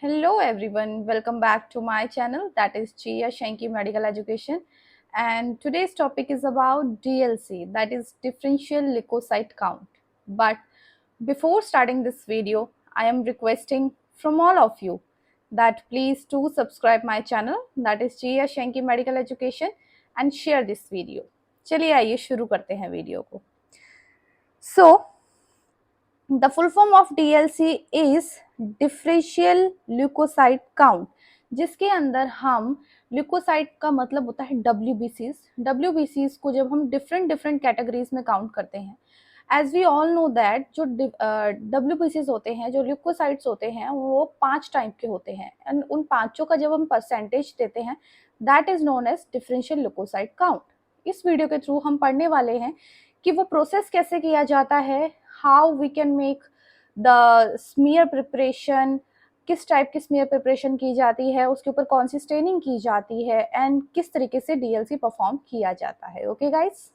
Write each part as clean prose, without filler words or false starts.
Hello everyone, welcome back to my channel, that is Chia Shanky Medical Education, and today's topic is about DLC, that is differential leukocyte count. But before starting this video, I am requesting from all of you that please do subscribe my channel, that is Chia Shanky Medical Education, and share this video. चलिए आइए शुरू करते हैं video को. So the full form of DLC is differential leukocyte count, जिसके अंदर हम leucocyte का मतलब होता है WBCs को जब हम डिफरेंट कैटेगरीज में काउंट करते हैं. As we all know that जो WBCs होते हैं, जो ल्यूकोसाइट्स होते हैं, वो 5 टाइप के होते हैं एंड उन पांचों का जब हम परसेंटेज देते हैं that is known as differential leukocyte count. इस वीडियो के थ्रू हम पढ़ने वाले हैं कि वो प्रोसेस कैसे किया जाता है, how we can make the smear preparation, किस टाइप की स्मीयर प्रिपरेशन की जाती है, उसके ऊपर कौन सी स्टेनिंग की जाती है एंड किस तरीके से डीएलसी परफॉर्म किया जाता है. ओके गाइस,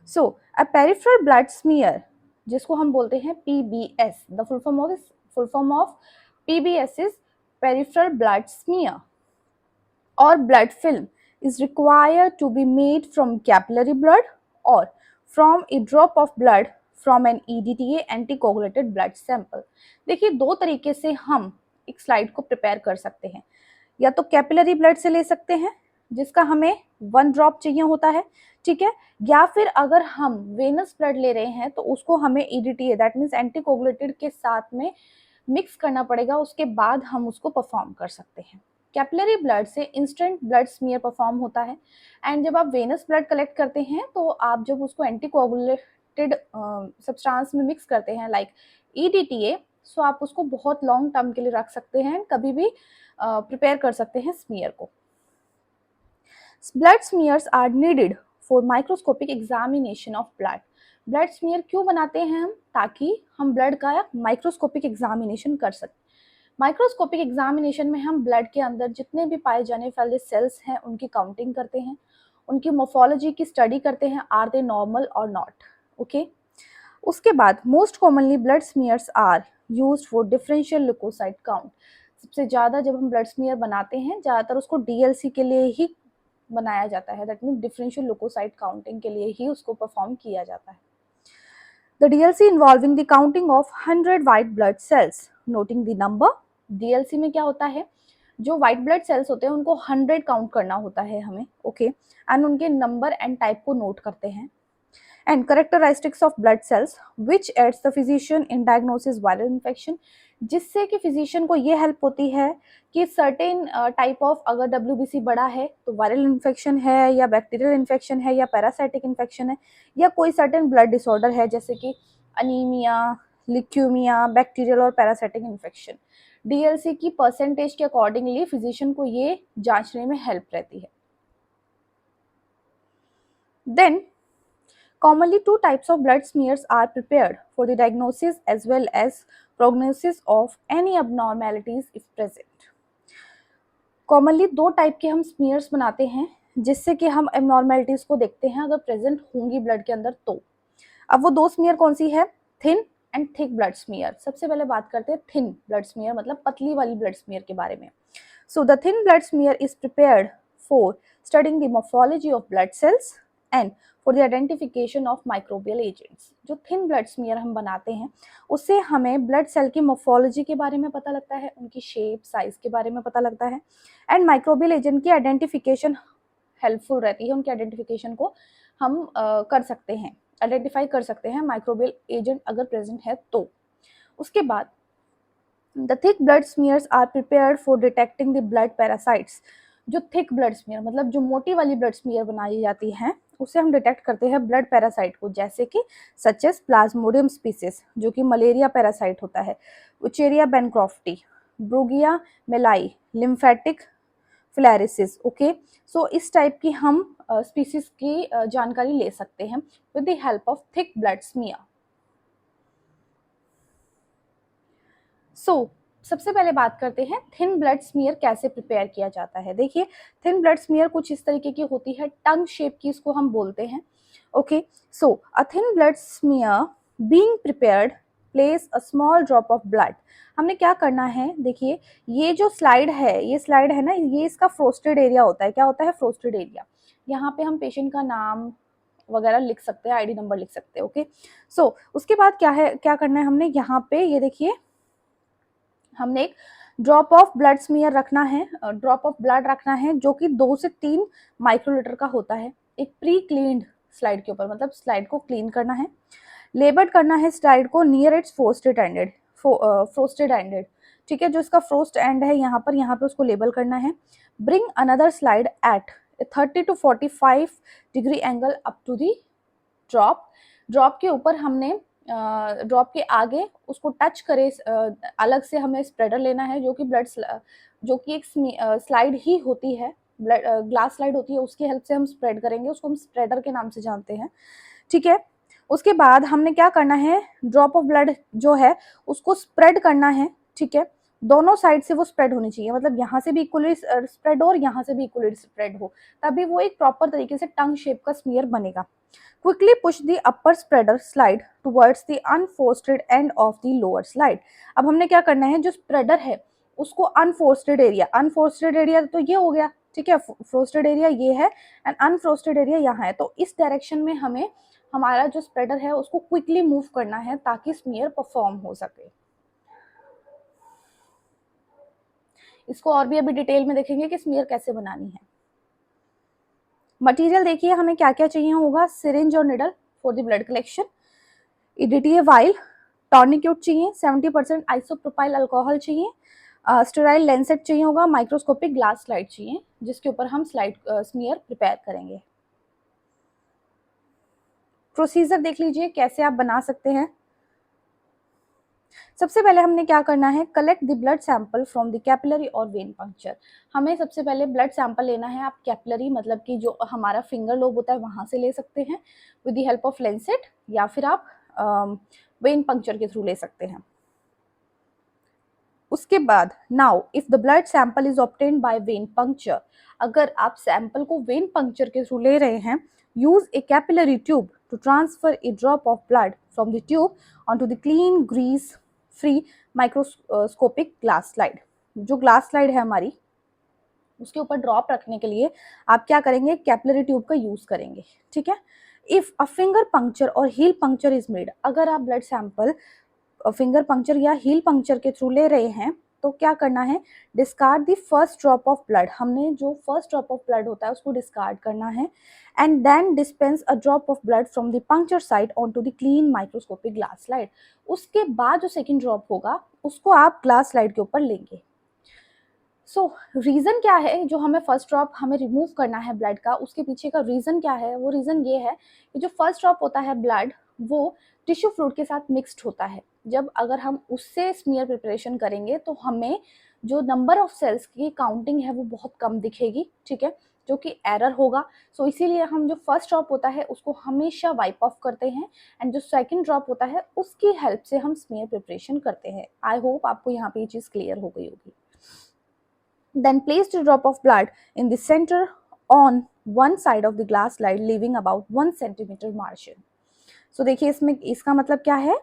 सो अ पेरिफेरल ब्लड स्मीयर जिसको हम बोलते हैं PBS, the full form of PBS is peripheral blood smear or blood film is required to be made from capillary blood or from a drop of blood from an EDTA anticoagulated blood sample. देखिए दो तरीके से हम एक slide को prepare कर सकते हैं. या तो कैपिलरी ब्लड से ले सकते हैं जिसका हमें 1 ड्रॉप चाहिए होता है, ठीक है, या फिर अगर हम वेनस ब्लड ले रहे हैं तो उसको हमें EDTA दैट मीन्स एंटीकोगुलेटेड के साथ में मिक्स करना पड़ेगा, उसके बाद हम उसको परफॉर्म कर सकते हैं. कैपिलरी ब्लड से इंस्टेंट ब्लड स्मीयर परफॉर्म होता है एंड जब आप वेनस ब्लड कलेक्ट करते हैं तो आप जब उसको एंटीकोगुलेटेड सब्सटेंस में मिक्स करते हैं लाइक EDTA, सो आप उसको बहुत लॉन्ग टर्म के लिए रख सकते हैं, कभी भी प्रिपेयर कर सकते हैं स्मीयर को. Blood smears are needed for microscopic examination of blood. Blood smear क्यों बनाते हैं हम? ताकि हम ब्लड का माइक्रोस्कोपिक एग्जामिनेशन कर सकें. माइक्रोस्कोपिक एग्जामिनेशन में हम ब्लड के अंदर जितने भी पाए जाने वाले सेल्स हैं उनकी काउंटिंग करते हैं, उनकी मोर्फोलॉजी की स्टडी करते हैं, आर दे नॉर्मल और नॉट. ओके, उसके बाद most commonly blood smears are used for differential leukocyte count. सबसे ज़्यादा जब हम ब्लड स्मीयर बनाते हैं ज़्यादातर उसको डीएलसी के लिए ही बनाया जाता है, that means differential leukocyte counting के लिए ही उसको परफॉर्म किया जाता है. The DLC involving the counting of 100 white blood cells, noting the number. DLC में क्या होता है, जो व्हाइट ब्लड सेल्स होते हैं उनको 100 काउंट करना होता है हमें, ओके, एंड उनके नंबर एंड टाइप को नोट करते हैं. And characteristics of blood cells which aids the physician in diagnosis viral infection, जिससे कि फिजिशियन को ये हेल्प होती है कि सर्टेन टाइप ऑफ, अगर WBC बड़ा है तो वायरल इन्फेक्शन है या बैक्टीरियल इन्फेक्शन है या पैरासाइटिक इन्फेक्शन है या कोई सर्टेन ब्लड डिसऑर्डर है जैसे कि अनीमिया, ल्यूकेमिया, बैक्टीरियल और पैरासाइटिक इन्फेक्शन. डीएलसी की परसेंटेज के अकॉर्डिंगली फिजिशियन को ये जांचने में हेल्प रहती है. Then commonly 2 types of blood smears are prepared for the diagnosis as well as prognosis of any abnormalities if present. Commonly 2 type के हम स्मीयर्स बनाते हैं जिससे कि हम एबनॉर्मेलिटीज को देखते हैं अगर प्रेजेंट होंगी ब्लड के अंदर तो. अब वो 2 स्मीयर कौन सी है? Thin and thick blood smear. सबसे पहले बात करते हैं थिन ब्लड स्मीयर, मतलब पतली वाली ब्लड स्मीयर के बारे में. So the thin blood smear is prepared for studying the morphology of blood sales and for the identification of microbial agents. जो थिन ब्लड स्मीयर हम बनाते हैं उससे हमें ब्लड सेल की मॉर्फोलॉजी के बारे में पता लगता है, उनकी शेप साइज के बारे में पता लगता है एंड माइक्रोबियल एजेंट की आइडेंटिफिकेशन हेल्पफुल रहती है. उनके आइडेंटिफिकेशन को हम कर सकते हैं, आइडेंटिफाई कर सकते हैं माइक्रोबियल एजेंट अगर प्रेजेंट है तो. उसके बाद the thick blood smears are prepared for detecting the blood parasites. जो थिक ब्लड स्मीयर मतलब जो मोटी वाली ब्लड स्मीयर बनाई जाती है उससे हम डिटेक्ट करते हैं ब्लड पैरासाइट को, जैसे कि सच एज प्लाज्मोडियम स्पीसीज जो कि मलेरिया पैरासाइट होता है, Wuchereria bancrofti, Brugia malayi, lymphatic filariasis. Okay, so इस टाइप की हम स्पीसीज की जानकारी ले सकते हैं with the help of thick blood smear. So सबसे पहले बात करते हैं थिन ब्लड स्मीयर कैसे प्रिपेयर किया जाता है. देखिए थिन ब्लड स्मीयर कुछ इस तरीके की होती है, टंग शेप की इसको हम बोलते हैं. Okay, so a thin blood smear being prepared place a small drop of blood. हमने क्या करना है, देखिए ये जो स्लाइड है, ये स्लाइड है ना, ये इसका फ्रोस्टेड एरिया होता है। क्या होता है? Frosted area. यहाँ पे हम पेशेंट का नाम वगैरह लिख सकते हैं, आईडी नंबर लिख सकते हैं। ओके, सो उसके बाद क्या है, क्या करना है हमने यहाँ पे, ये देखिए हमने एक ड्रॉप ऑफ ब्लड स्मीयर रखना है, ड्रॉप ऑफ ब्लड रखना है जो कि 2 से 3 माइक्रोलीटर का होता है, एक प्री क्लीन्ड स्लाइड के ऊपर, मतलब स्लाइड को क्लीन करना है। लेबर्ड करना है स्लाइड को near it's frosted ended, frosted ended, ठीक है, जो इसका फ्रोस्ट एंड है यहाँ पे उसको लेबल करना है। Bring another slide at 30 to 45 degree angle up to the drop. Drop के ऊपर हमने ड्रॉप के आगे उसको टच करे, अलग से हमें स्प्रेडर लेना है जो कि ब्लड, जो कि एक स्लाइड ही होती है, ब्लड ग्लास स्लाइड होती है, उसकी हेल्प से हम स्प्रेड करेंगे, उसको हम स्प्रेडर के नाम से जानते हैं, ठीक है। उसके बाद हमने क्या करना है, ड्रॉप ऑफ ब्लड जो है उसको स्प्रेड करना है, ठीक है, दोनों साइड से वो स्प्रेड होनी चाहिए, मतलब यहाँ से भी इक्वली स्प्रेड हो और यहाँ से भी इक्वली स्प्रेड हो, तभी वो एक प्रॉपर तरीके से टंग शेप का स्मीयर बनेगा। Quickly push the upper spreader slide towards the unforested end of the lower slide। अब हमने क्या करना है, जो स्प्रेडर है उसको अनफोर्स्टेड एरिया तो ये हो गया, ठीक है, फ्रोस्टेड एरिया ये है एंड अनफ्रोस्टेड एरिया यहाँ है, तो इस डायरेक्शन में हमें हमारा जो स्प्रेडर है उसको क्विकली मूव करना है ताकि स्मीयर परफॉर्म हो सके। इसको और भी अभी डिटेल में देखेंगे कि स्मीयर कैसे बनानी है। मटेरियल देखिए हमें क्या क्या चाहिए होगा, सिरिंज और needle for the blood collection, EDTA vial, tourniquet चाहिए, 70% आइसोप्रोपाइल अल्कोहल चाहिए, स्टेराइल लेंसेट चाहिए होगा, माइक्रोस्कोपिक ग्लास स्लाइड चाहिए जिसके ऊपर हम स्लाइड स्मीयर प्रिपेयर करेंगे। प्रोसीजर देख लीजिए कैसे आप बना सकते हैं। सबसे पहले हमने क्या करना है, collect the blood sample from the capillary और वेन पंक्चर। हमें सबसे पहले ब्लड सैंपल लेना है, आप कैपिलरी मतलब कि जो हमारा फिंगर लोब होता है वहां से ले सकते हैं with the help of Lancet, या फिर आप वेन पंक्चर के थ्रू ले सकते हैं। उसके बाद now if the blood sample is obtained by when puncture, अगर आप सैंपल को वेन पंक्चर के थ्रू ले रहे हैं, use a capillary tube to transfer a drop of blood from the tube onto the clean grease free microscopic glass slide. जो glass slide है हमारी उसके ऊपर ड्रॉप रखने के लिए आप क्या करेंगे, कैपिलरी ट्यूब का यूज करेंगे, ठीक है। इफ अ फिंगर पंक्चर और हील पंक्चर इज मेड, अगर आप ब्लड सैंपल फिंगर पंक्चर या हील पंक्चर के थ्रू ले रहे हैं तो क्या करना है, discard the first drop of blood, हमने जो फर्स्ट ड्रॉप ऑफ ब्लड होता है उसको डिस्कार्ड करना है, and then dispense a drop of blood from the puncture side onto the clean microscopic glass slide. उसके बाद जो सेकंड ड्रॉप होगा उसको आप ग्लास स्लाइड के ऊपर लेंगे। सो रीज़न क्या है, जो हमें फर्स्ट ड्रॉप हमें रिमूव करना है ब्लड का, उसके पीछे का रीज़न क्या है, वो रीज़न ये है कि जो फर्स्ट ड्रॉप होता है ब्लड वो टिश्यू फ्लूइड के साथ मिक्स्ड होता है, जब अगर हम उससे स्मीयर प्रिपरेशन करेंगे तो हमें जो नंबर ऑफ सेल्स की काउंटिंग है वो बहुत कम दिखेगी, ठीक है, जो कि एरर होगा। सो इसीलिए हम जो फर्स्ट ड्रॉप होता है उसको हमेशा वाइप ऑफ करते हैं एंड जो सेकंड ड्रॉप होता है उसकी हेल्प से हम स्मीयर प्रिपरेशन करते हैं। आई होप आपको यहाँ पे ये चीज़ क्लियर हो गई होगी। Then place the drop of blood in the center on one side of the glass slide leaving about 1 centimeter margin। So देखिए इसमें इसका मतलब क्या है,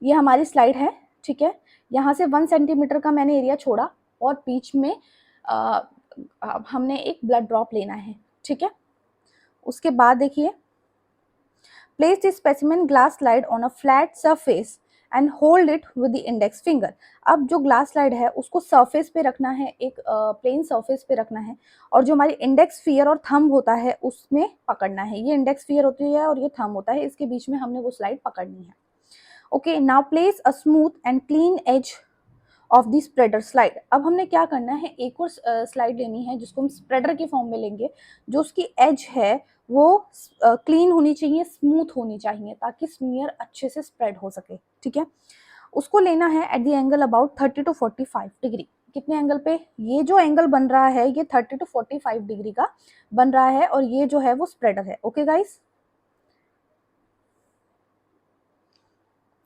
ये हमारी स्लाइड है, ठीक है, यहाँ से 1 सेंटीमीटर का मैंने एरिया छोड़ा और बीच में हमने एक ब्लड ड्रॉप लेना है, ठीक है। उसके बाद देखिए place the specimen glass slide on a flat surface and hold it with the index finger. अब जो ग्लास स्लाइड है उसको सरफेस पे रखना है, एक प्लेन सरफेस पे रखना है, और जो हमारी इंडेक्स फिंगर और थंब होता है उसमें पकड़ना है। ये इंडेक्स फिंगर होती है और ये थंब होता है, इसके बीच में हमने वो स्लाइड पकड़नी है। Okay, now place a smooth and clean edge of the spreader slide. अब हमने क्या करना है, एक और स्लाइड लेनी है जिसको हम स्प्रेडर के फॉर्म में लेंगे, जो उसकी एज है वो क्लीन होनी चाहिए, स्मूथ होनी चाहिए, ताकि स्मीयर अच्छे से स्प्रेड हो सके, ठीक है। उसको लेना है at the angle about 30 to 45 degree. कितने एंगल पे, ये जो एंगल बन रहा है ये 30 to 45 डिग्री का बन रहा है और ये जो है वो स्प्रेडर है। ओके गाइस,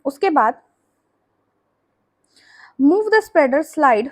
उसके बाद move the spreader slide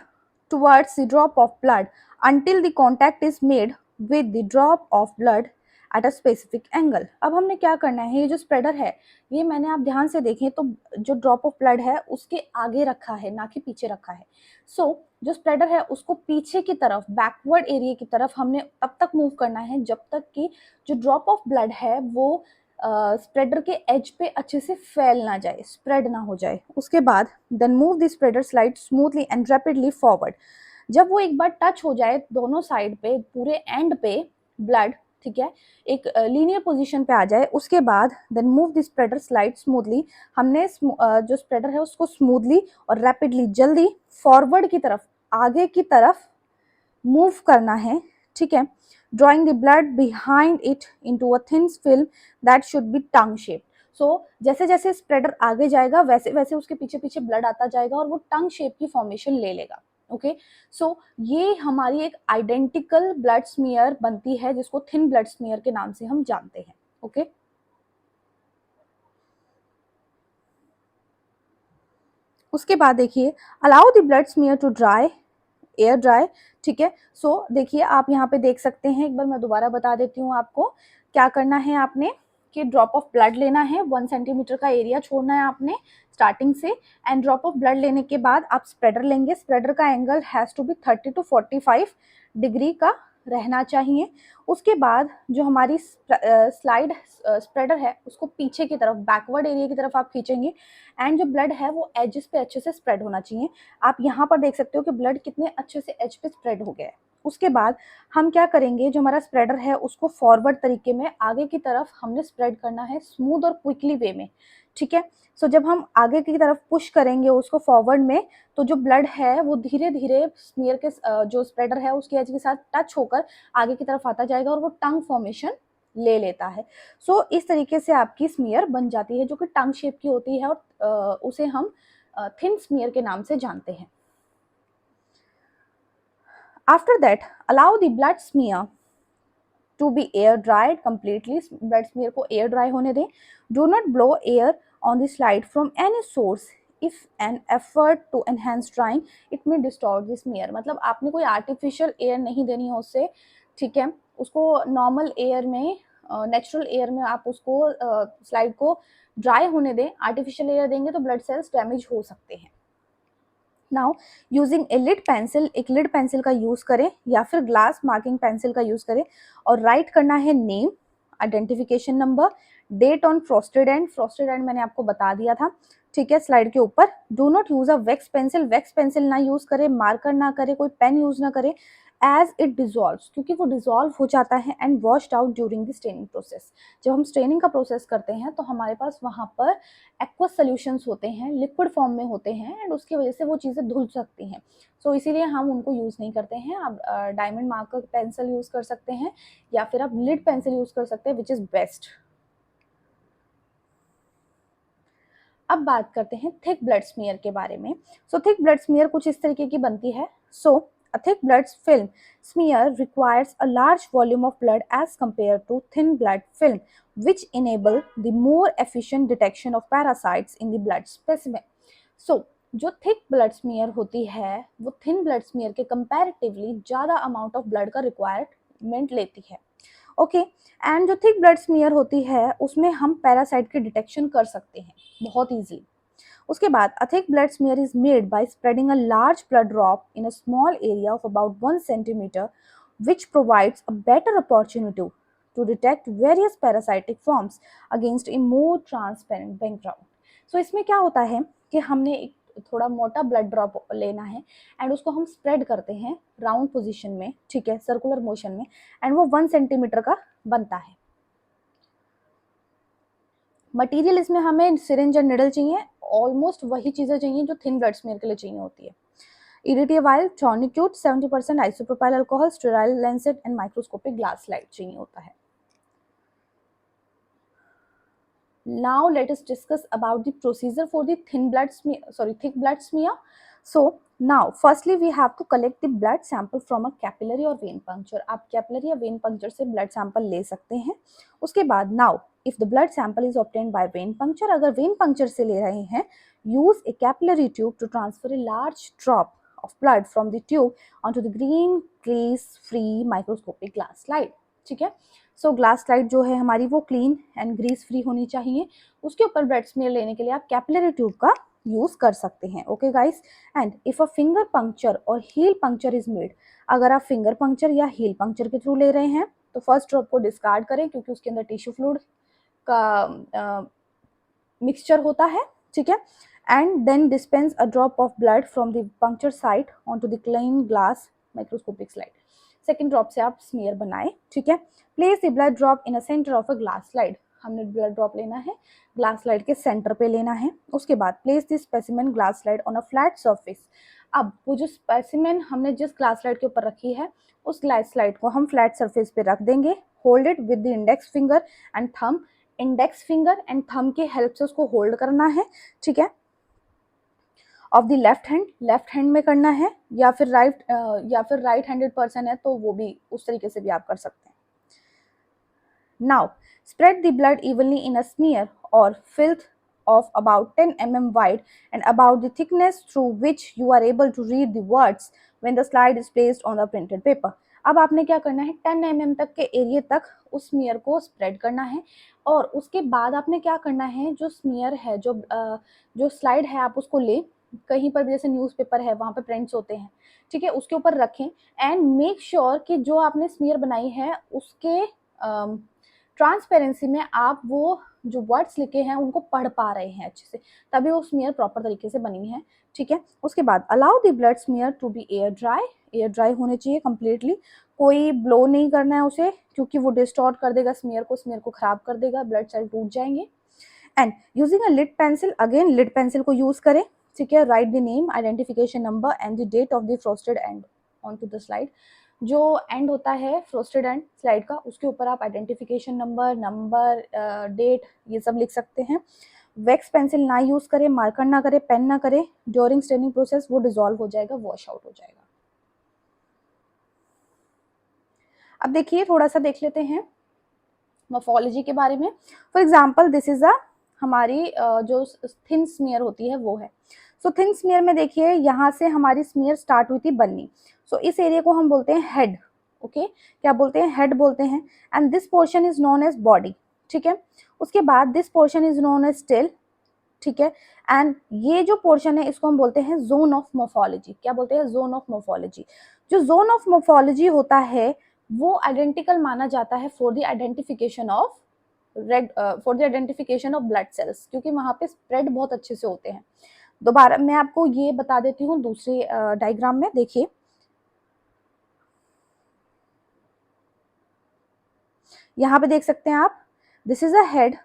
towards the drop of blood until the contact is made with the drop of blood at a specific angle। अब हमने क्या करना है, ये जो स्प्रेडर है ये मैंने आप ध्यान से देखें तो जो ड्रॉप ऑफ ब्लड है उसके आगे रखा है ना कि पीछे रखा है। जो स्प्रेडर है उसको पीछे की तरफ बैकवर्ड एरिया की तरफ हमने तब तक मूव करना है जब तक कि जो ड्रॉप ऑफ ब्लड है वो स्प्रेडर के एज पे अच्छे से फैल ना जाए, स्प्रेड ना हो जाए। उसके बाद then move the spreader slide smoothly and rapidly forward. जब वो एक बार टच हो जाए दोनों साइड पे पूरे एंड पे ब्लड, ठीक है, एक लीनियर पोजीशन पे आ जाए, उसके बाद then move the spreader slide smoothly. हमने जो स्प्रेडर है उसको स्मूथली और रैपिडली जल्दी फॉरवर्ड की तरफ, आगे की तरफ मूव करना है, ठीक है, drawing the blood behind it into a thin film that should be tongue shape. So जैसे जैसे स्प्रेडर आगे जाएगा वैसे वैसे उसके पीछे पीछे ब्लड आता जाएगा और वो टंग शेप की फॉर्मेशन ले लेगा। ओके, सो ये हमारी एक आइडेंटिकल ब्लड स्मीयर बनती है जिसको थिन ब्लड स्मीयर के नाम से हम जानते हैं। ओके, उसके बाद देखिए allow the blood smear to dry, air dry, ठीक है। सो देखिए आप यहाँ पे देख सकते हैं, एक बार मैं दोबारा बता देती हूँ आपको क्या करना है। आपने कि ड्रॉप ऑफ ब्लड लेना है, 1 सेंटीमीटर का एरिया छोड़ना है आपने स्टार्टिंग से, एंड ड्रॉप ऑफ ब्लड लेने के बाद आप स्प्रेडर लेंगे। स्प्रेडर का angle has to be 30 to 45 degree का रहना चाहिए। उसके बाद जो हमारी स्लाइड स्प्रेडर है उसको पीछे की तरफ बैकवर्ड एरिया की तरफ आप खींचेंगे एंड जो ब्लड है वो एजेस पे अच्छे से स्प्रेड होना चाहिए। आप यहाँ पर देख सकते हो कि ब्लड कितने अच्छे से एज पे स्प्रेड हो गया है। उसके बाद हम क्या करेंगे, जो हमारा स्प्रेडर है उसको फॉरवर्ड तरीके में आगे की तरफ हमने स्प्रेड करना है स्मूथ और क्विकली वे में, ठीक है। सो जब हम आगे की तरफ पुश करेंगे उसको फॉरवर्ड में तो जो ब्लड है वो धीरे धीरे स्मीयर के जो स्प्रेडर है उसके एज के साथ टच होकर आगे की तरफ आता जाएगा और वो टंग फॉर्मेशन ले लेता है। सो इस तरीके से आपकी स्मीयर बन जाती है जो कि टंग शेप की होती है और उसे हम थिन स्मीयर के नाम से जानते हैं। After that allow the blood smear to be air dried completely. Blood smear को एयर ड्राई होने दें। Do not blow air on the slide from any source if an effort to enhance drying it may distort the smear. मतलब आपने कोई artificial air नहीं देनी है उससे, ठीक है। उसको नॉर्मल एयर में, नेचुरल एयर में आप उसको स्लाइड को ड्राई होने दें। आर्टिफिशियल एयर देंगे तो ब्लड सेल्स डैमेज हो सकते हैं। Now using a lead pencil, एक लिड पेंसिल का यूज करें या फिर ग्लास मार्किंग पेंसिल का यूज करें और राइट करना है name, identification number, date on frosted end. Frosted end मैंने आपको बता दिया था, ठीक है, स्लाइड के ऊपर। Do not use a wax pencil, wax pencil ना यूज करें, मार्कर ना करें, कोई पेन यूज ना करें एज इट डिजॉल्व, क्योंकि वो डिजॉल्व हो जाता है and washed out during the staining process. जब हम स्टेनिंग का प्रोसेस करते हैं तो हमारे पास वहाँ पर एक्वस सोल्यूशंस होते हैं, लिक्विड फॉर्म में होते हैं एंड उसकी वजह से वो चीज़ें धुल सकती हैं। सो इसीलिए हम उनको यूज़ नहीं करते हैं। आप डायमंड मार्कर पेंसिल यूज़ कर सकते हैं या फिर आप लिड पेंसिल यूज़ कर सकते हैं, विच इज़ बेस्ट। अब बात करते हैं थिक ब्लड स्मीयर के बारे में। सो थिक ब्लड स्मीयर कुछ इस तरीके की बनती है। सो a thick blood film smear requires a large volume of blood as compared to thin blood film, which enable the more efficient detection of parasites in the blood specimen. So जो thick blood smear होती है वो thin blood smear के comparatively ज़्यादा amount of blood का requirement लेती है। Okay, and जो थिक ब्लड स्मीयर होती है उसमें हम पैरासाइट की डिटेक्शन कर सकते हैं बहुत ईजी। उसके बाद a thick blood smear is made by spreading a large blood drop in a small area of about 1 centimeter, which provides a better opportunity to detect various parasitic forms against a more transparent background. So इसमें क्या होता है कि हमने एक थोड़ा मोटा blood drop लेना है एंड उसको हम स्प्रेड करते हैं राउंड पोजीशन में, ठीक है, सर्कुलर मोशन में, एंड वो 1 सेंटीमीटर का बनता है। मटेरियल इसमें हमें सिरिंज और निडल चाहिए, ऑलमोस्ट वही चीज़ें चाहिए जो थिन ब्लड स्मीयर के लिए चाहिए होती है। इरिटिवाइल, टॉर्निक्यूट, 70% isopropyl alcohol, sterile Lancet and microscopic glass slide चाहिए होता है। Now let us discuss about the procedure for the thick blood smear. So now firstly we have to collect the blood sample from a capillary or vein puncture. आप capillary या vein puncture से blood sample ले सकते हैं। उसके बाद now if the blood sample is obtained by vein puncture, अगर vein puncture से ले रहे हैं, use a capillary tube to transfer a large drop of blood from the tube onto the green grease free microscopic glass slide, ठीक है। सो glass slide जो है हमारी वो क्लीन एंड ग्रीस फ्री होनी चाहिए। उसके ऊपर ब्लड स्मीयर लेने के लिए आप कैपिलरी ट्यूब का यूज कर सकते हैं। Okay guys, and if a finger puncture और हील पंक्चर इज मेड, अगर आप फिंगर पंक्चर या हील पंक्चर के थ्रू ले रहे हैं तो फर्स्ट ड्रॉप को डिस्कार्ड करें क्योंकि उसके अंदर टिश्यू फ्लूइड का मिक्सचर होता है, ठीक है। And then dispense a drop of blood from the puncture site on to the clean glass microscopic slide. Second drop से आप स्मीयर बनाए, ठीक है। Place the blood drop in a centre of a glass slide, हमने blood drop लेना है glass slide के centre पे लेना है। उसके बाद place the specimen glass slide on a flat surface. अब वो जो स्पेसिमेन हमने जिस ग्लास स्लाइड के ऊपर रखी है उस ग्लास स्लाइड को हम फ्लैट सरफेस पे रख देंगे। Hold it with the index finger and thumb, index finger and thumb के हेल्प से उसको होल्ड करना है, ठीक है। ऑफ द लेफ्ट हैंड में करना है या फिर राइट हैंडेड पर्सन है तो वो भी उस तरीके से भी आप कर सकते हैं। Now spread the blood evenly in a smear और filth of about 10 mm wide and about the thickness through which you are able to read the words when the slide is placed on the printed paper। अब आपने क्या करना है, 10 mm तक के area तक उस स्मीयर को स्प्रेड करना है और उसके बाद आपने क्या करना है, जो स्मीयर है जो स्लाइड है आप उसको ले, कहीं पर भी जैसे न्यूज़पेपर है वहाँ पे प्रिंट्स होते हैं, ठीक है, उसके ऊपर रखें एंड मेक श्योर कि जो आपने स्मीयर बनाई है उसके ट्रांसपेरेंसी में आप वो जो वर्ड्स लिखे हैं उनको पढ़ पा रहे हैं अच्छे से, तभी वो स्मीयर प्रॉपर तरीके से बनी है, ठीक है। उसके बाद allow the blood smear to be air dry होने चाहिए कम्प्लीटली, कोई ब्लो नहीं करना है उसे क्योंकि वो डिस्टॉर्ट कर देगा स्मीयर को खराब कर देगा, ब्लड सेल टूट जाएंगे। And using a lead pencil, again lead pencil को यूज करें, ठीक है। Write the name, identification number and the date of the frosted end on to the slide. जो एंड होता है फ्रोस्टेड एंड स्लाइड का उसके ऊपर आप आइडेंटिफिकेशन नंबर डेट ये सब लिख सकते हैं। वैक्स पेंसिल ना यूज करें, मार्कर ना करें, पेन ना करें, ड्यूरिंग स्टेनिंग प्रोसेस वो डिसॉल्व हो जाएगा, वॉश आउट हो जाएगा। अब देखिए थोड़ा सा देख लेते हैं मॉर्फोलॉजी के बारे में। फॉर एग्जाम्पल दिस इज अ हमारी जो थिन स्मीयर होती है वो है। सो थिन स्मीयर में देखिए यहाँ से हमारी स्मीयर स्टार्ट हुई थी बननी। सो इस एरिया को हम बोलते हैं हेड, ओके, क्या बोलते हैं, हेड बोलते हैं। And this portion is known as body, ठीक है। उसके बाद this portion is known as tail, ठीक है। एंड ये जो पोर्शन है इसको हम बोलते हैं जोन ऑफ मॉर्फोलॉजी। क्या बोलते हैं, जोन ऑफ मॉर्फोलॉजी। जो जोन ऑफ मॉर्फोलॉजी होता है वो आइडेंटिकल माना जाता है for the identification of blood sales, क्योंकि वहां पे स्प्रेड बहुत अच्छे से होते हैं। दोबारा मैं आपको ये बता देती हूँ दूसरे डायग्राम में, देखिए यहाँ पे देख सकते हैं आप, this is a head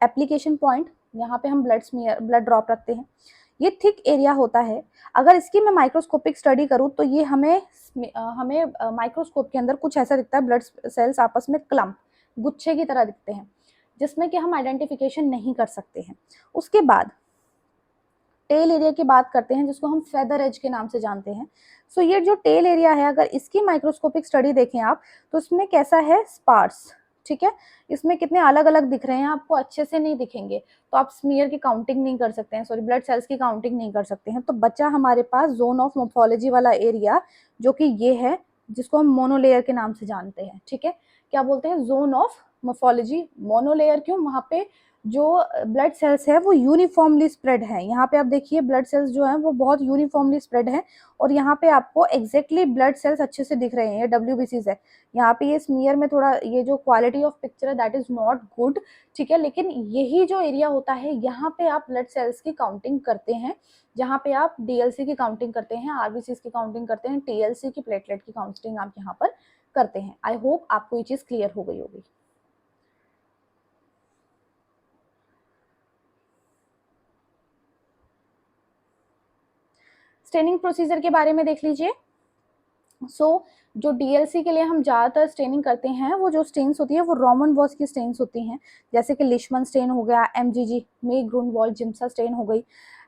application point, यहाँ पे हम ब्लड ड्रॉप रखते हैं, ये थिक एरिया होता है। अगर इसकी मैं माइक्रोस्कोपिक स्टडी करूँ तो ये हमें माइक्रोस्कोप के अंदर कुछ ऐसा दिखता है, ब्लड सेल्स आपस में क्लम्प गुच्छे की तरह दिखते हैं जिसमें कि हम आइडेंटिफिकेशन नहीं कर सकते हैं। उसके बाद टेल एरिया की बात करते हैं जिसको हम फेदर एज के नाम से जानते हैं। सो ये जो टेल एरिया है अगर इसकी माइक्रोस्कोपिक स्टडी देखें आप तो इसमें कैसा है, स्पार्स, ठीक है। इसमें कितने अलग अलग दिख रहे हैं आपको, अच्छे से नहीं दिखेंगे तो आप स्मीयर की काउंटिंग नहीं कर सकते हैं, सॉरी ब्लड सेल्स की काउंटिंग नहीं कर सकते हैं। तो बचा हमारे पास जोन ऑफ मॉर्फोलॉजी वाला एरिया जो कि ये है, जिसको हम मोनोलेयर के नाम से जानते हैं, ठीक है। क्या बोलते हैं, जोन ऑफ मॉर्फोलॉजी। मोनोलेयर क्यों, वहां पे जो ब्लड सेल्स है वो यूनिफॉर्मली स्प्रेड है। यहाँ पे आप देखिए ब्लड सेल्स जो है वो बहुत यूनिफॉर्मली स्प्रेड है और यहाँ पे आपको एग्जैक्टली ब्लड सेल्स अच्छे से दिख रहे हैं, ये WBCs है। यहाँ पे ये स्मीयर में थोड़ा ये जो क्वालिटी ऑफ पिक्चर है दैट इज नॉट गुड, ठीक है। लेकिन यही जो एरिया होता है यहाँ पे आप ब्लड सेल्स की काउंटिंग करते हैं, जहाँ पे आप DLC की काउंटिंग करते हैं, RBCs की काउंटिंग करते हैं, TLC की प्लेटलेट की काउंटिंग आप यहाँ पर करते हैं। आई होप आपको ये चीज क्लियर हो गई होगी। स्टेनिंग प्रोसीजर के बारे में देख लीजिए। जो DLC के लिए हम ज़्यादातर स्टेनिंग करते हैं वो जो स्टेन्स होती है वो रोमन वॉस की स्टेन्स होती हैं, जैसे कि लिशमन स्टेन हो गया, MGG मे ग्रूनवाल्ड जिम्सा स्टेन हो गई,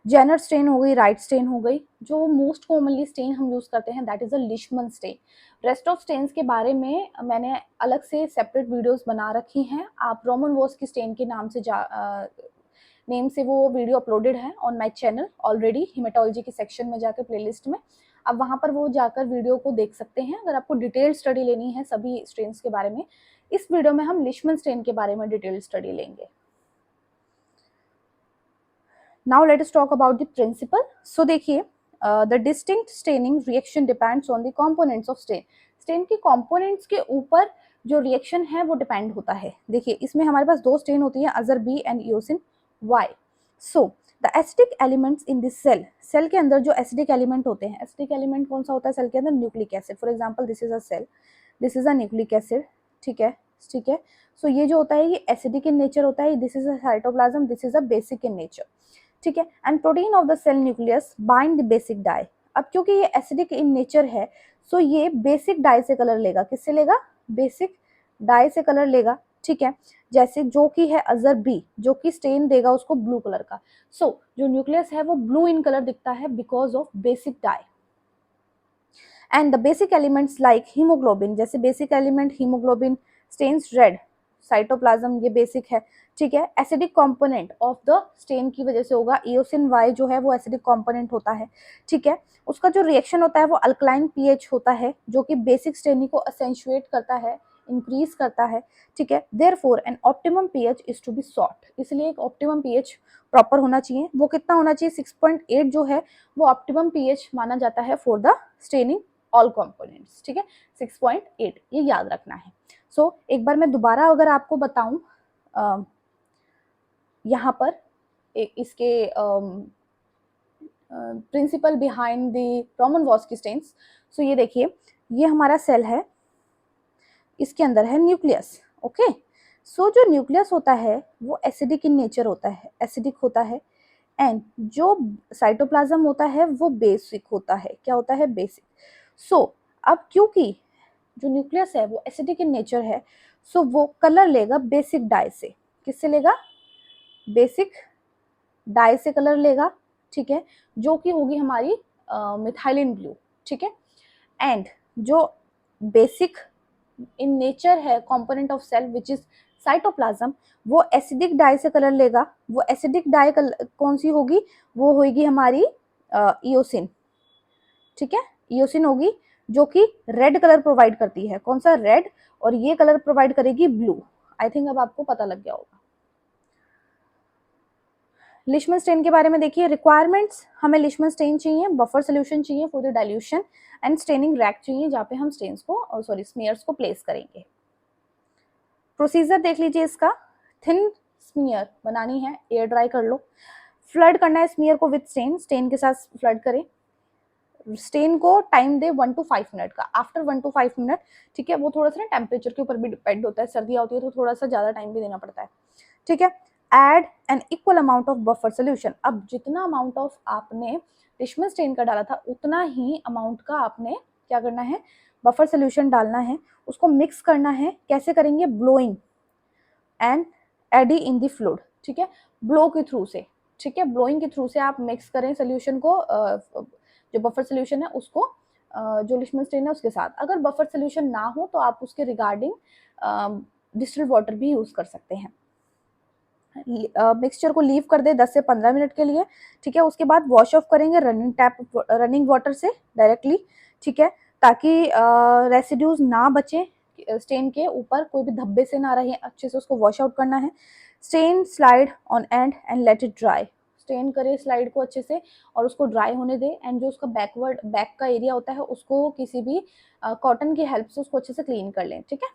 जेनर स्टेन हो गई, राइट स्टेन हो गई। जो मोस्ट कॉमनली स्टेन हम यूज़ करते हैं that is a Leishman stain. Rest of stains के बारे में मैंने अलग से सेपरेट वीडियोस बना रखी हैं, आप रोमन वॉस की स्टेन के नेम से वो वीडियो अपलोडेड है on my channel already, haematology के सेक्शन में जाकर प्लेलिस्ट में आप वहाँ पर वो जाकर वीडियो को देख सकते हैं अगर आपको डिटेल स्टडी लेनी है सभी स्ट्रेन्स के बारे में। इस वीडियो में हम लिशमन स्टेन के बारे में डिटेल स्टडी लेंगे। Now let us talk about the principle. So देखिए, the distinct staining reaction depends on the components of stain. Stain की components के ऊपर जो reaction है वो depend होता है। देखिए इसमें हमारे पास दो stain होती है, अजर B and eosin Y. So the acidic elements in the cell के अंदर जो acidic element होते हैं, acidic element कौन सा होता है सेल के अंदर? Nucleic acid. For example this is a cell, this is a nucleic acid, ठीक है, ठीक है. सो ये जो होता है ये एसिडिक इन नेचर होता है, this is a cytoplasm, this is a basic in nature, ठीक है. And protein of the cell nucleus bind the basic dye. अब क्योंकि ये एसिडिक इन नेचर है, सो ये बेसिक डाई से कलर लेगा. किससे लेगा? बेसिक डाई से कलर लेगा, ठीक है. जैसे जो कि है अजर बी, जो कि स्टेन देगा उसको ब्लू कलर का. सो जो न्यूक्लियस है वो ब्लू इन कलर दिखता है because of basic dye. And the basic elements like haemoglobin, जैसे basic element haemoglobin stains red, cytoplasm ये बेसिक है, ठीक है. Acidic component of the stain की वजह से होगा. इओसिन वाई जो है वो एसिडिक कंपोनेंट होता है, ठीक है. उसका जो रिएक्शन होता है वो अल्कलाइन पीएच होता है, जो कि बेसिक स्टेनिंग को असेंचुएट करता है, इंक्रीज करता है, ठीक है. Therefore an optimum pH is to be sought. इसलिए एक ऑप्टिमम पीएच प्रॉपर होना चाहिए. वो कितना होना चाहिए? 6.8 जो है वो ऑप्टिमम पीएच माना जाता है for the staining all components, ठीक है. 6.8 ये याद रखना है. सो एक बार मैं दोबारा अगर आपको बताऊं, यहाँ पर इसके प्रिंसिपल बिहाइंड द रोमन-वॉस्की स्टेन्स. सो ये देखिए, ये हमारा सेल है, इसके अंदर है न्यूक्लियस, ओके. सो जो न्यूक्लियस होता है वो एसिडिक इन नेचर होता है, एसिडिक होता है. एंड जो साइटोप्लाज्म होता है वो बेसिक होता है. क्या होता है? बेसिक. सो अब क्योंकि जो न्यूक्लियस है वो एसिडिक इन नेचर है, सो वो कलर लेगा बेसिक डाई से. किससे लेगा? बेसिक डाई से कलर लेगा, ठीक है, जो कि होगी हमारी मिथाइलिन ब्लू, ठीक है. एंड जो बेसिक इन नेचर है component of cell which is cytoplasm, वो एसिडिक डाई से कलर लेगा. वो एसिडिक डाई कौन सी होगी? वो होगी हमारी इओसिन, ठीक है. इओसिन होगी जो कि रेड कलर प्रोवाइड करती है. कौन सा? रेड. और ये कलर प्रोवाइड करेगी ब्लू. आई थिंक अब आपको पता लग गया होगा. लिशमन स्टेन के बारे में देखिए. रिक्वायरमेंट्स, हमें लिशमन स्टेन चाहिए, बफर सोल्यूशन चाहिए for the dilution, and staining rack चाहिए जहाँ पे हम स्टेन्स को स्मीयर्स को प्लेस करेंगे. प्रोसीजर देख लीजिए इसका. थिन स्मीयर बनानी है, एयर ड्राई कर लो. फ्लड करना है स्मीयर को विद स्टेन, स्टेन के साथ फ्लड करें. स्टेन को टाइम दे 1 to 5 मिनट का. आफ्टर 1 to 5 मिनट, ठीक है. वो थोड़ा सा ना टेम्परेचर के ऊपर भी डिपेंड होता है. सर्दियाँ होती है तो थोड़ा सा ज़्यादा टाइम भी देना पड़ता है, ठीक है. Add an equal amount of buffer solution. अब जितना अमाउंट ऑफ आपने लिशमन स्टेन का डाला था उतना ही अमाउंट का आपने क्या करना है? बफर सोल्यूशन डालना है. उसको मिक्स करना है. कैसे करेंगे? Blowing and eddy in the fluid, ठीक है. ब्लो के थ्रू से, ठीक है, ब्लोइंग के थ्रू से आप मिक्स करें सोल्यूशन को, जो बफर सोल्यूशन है उसको जो लिशमन स्टेन है उसके साथ. अगर बफर सोल्यूशन ना हो तो आप उसके रिगार्डिंग डिस्टिल्ड वाटर भी यूज कर सकते हैं. मिक्सचर को लीव कर दे 10 से 15 मिनट के लिए, ठीक है. उसके बाद वॉश ऑफ करेंगे रनिंग वाटर से डायरेक्टली, ठीक है, ताकि रेसिड्यूज ना बचे स्टेन के ऊपर, कोई भी धब्बे से ना रहे. अच्छे से उसको वॉश आउट करना है. Stain slide on and let it dry. Stain करे स्लाइड को अच्छे से और उसको ड्राई होने दे. एंड जो उसका बैक का एरिया होता है उसको किसी भी कॉटन की हेल्प से उसको अच्छे से क्लीन कर लें, ठीक है.